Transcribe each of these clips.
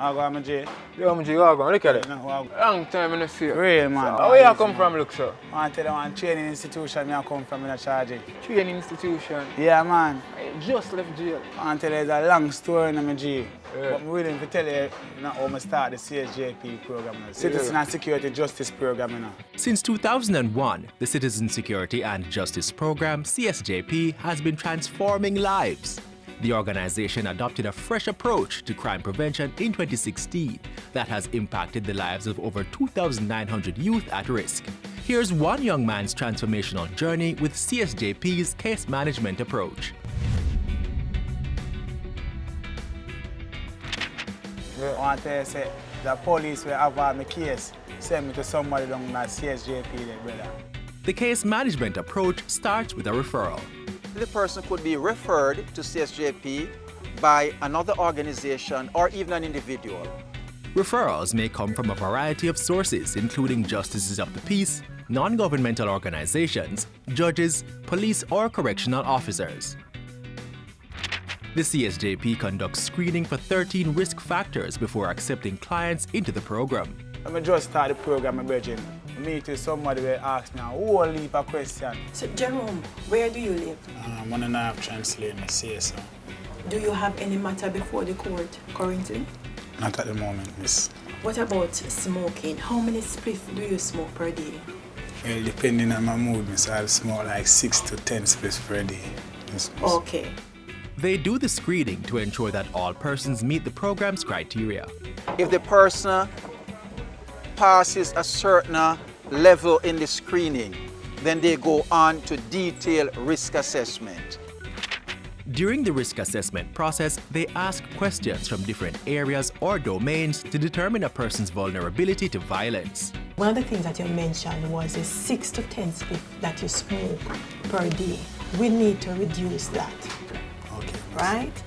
I go, I'm J. Yo, I'm J. Look at it. Long time in the see you. Real, man. Where you come from, look, sir? I tell you, one training institution I come from in a charge. Training institution? Yeah, man. I just left jail. I tell you, there's a long story in my J. But I'm willing to tell you how I start the CSJP program. Citizen and Security Justice Program. Since 2001, the Citizen Security and Justice Program, CSJP, has been transforming lives. The organization adopted a fresh approach to crime prevention in 2016 that has impacted the lives of over 2,900 youth at risk. Here's one young man's transformational journey with CSJP's case management approach. I want to say the police will have my case, send me to somebody down at CSJP, brother. The case management approach starts with a referral. The person could be referred to CSJP by another organization or even an individual. Referrals may come from a variety of sources, including justices of the peace, non-governmental organizations, judges, police, or correctional officers. The CSJP conducts screening for 13 risk factors before accepting clients into the program. I just started the program, Virgin. Meet with somebody will ask me a whole heap of questions. So, Jerome, where do you live? I'm on a translate me, CSO. Do you have any matter before the court currently? Not at the moment, miss. What about smoking? How many spliffs do you smoke per day? Well, depending on my mood, miss, I'll smoke like 6 to 10 spliffs per day. Miss. Okay. They do the screening to ensure that all persons meet the program's criteria. If the person passes a certain level in the screening, then they go on to detailed risk assessment. During the risk assessment process, they ask questions from different areas or domains to determine a person's vulnerability to violence. One of the things that you mentioned was the 6 to 10 spliffs that you smoke per day. We need to reduce that. Okay. Right?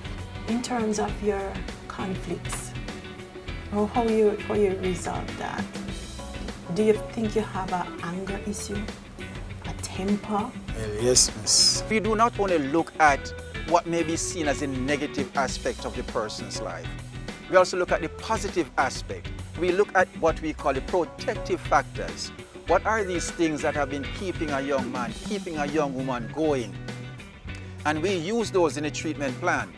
In terms of your conflicts, how you resolve that? Do you think you have an anger issue, a temper? Well, yes, miss. We do not only look at what may be seen as a negative aspect of the person's life. We also look at the positive aspect. We look at what we call the protective factors. What are these things that have been keeping a young man, keeping a young woman going? And we use those in a treatment plan.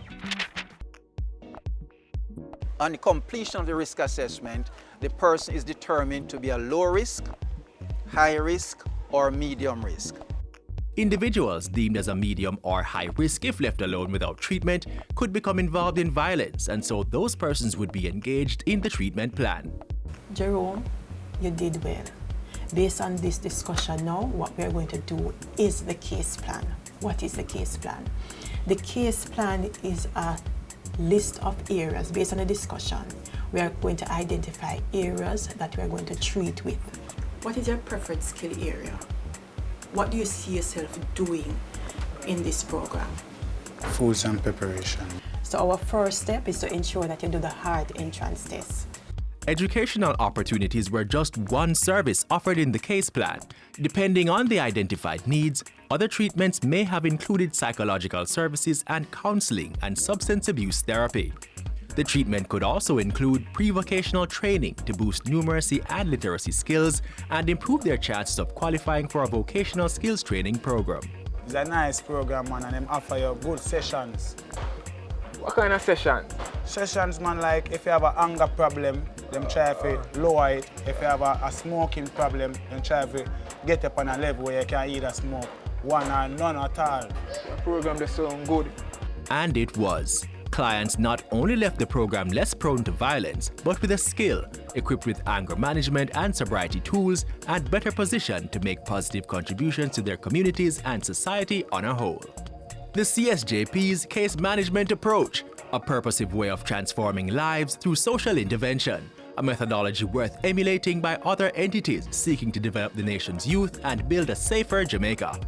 On the completion of the risk assessment, the person is determined to be a low risk, high risk, or medium risk. Individuals deemed as a medium or high risk if left alone without treatment could become involved in violence, and so those persons would be engaged in the treatment plan. Jerome, you did well. Based on this discussion now, what we are going to do is the case plan. What is the case plan? The case plan is a list of areas. Based on the discussion, we are going to identify areas that we are going to treat with. What is your preferred skill area? What do you see yourself doing in this program? Foods and preparation. So our first step is to ensure that you do the hard entrance test. Educational opportunities were just one service offered in the case plan. Depending on the identified needs, other treatments may have included psychological services and counseling and substance abuse therapy. The treatment could also include pre-vocational training to boost numeracy and literacy skills and improve their chances of qualifying for a vocational skills training program. It's a nice program, man, and them offer you good sessions. What kind of sessions? Sessions, man, like if you have an anger problem, them try to lower it. If you have a smoking problem, then try to get up on a level where you can either smoke one or none at all. The program is so good. And it was. Clients not only left the program less prone to violence, but with a skill, equipped with anger management and sobriety tools, and better positioned to make positive contributions to their communities and society on a whole. The CSJP's case management approach, a purposive way of transforming lives through social intervention, a methodology worth emulating by other entities seeking to develop the nation's youth and build a safer Jamaica.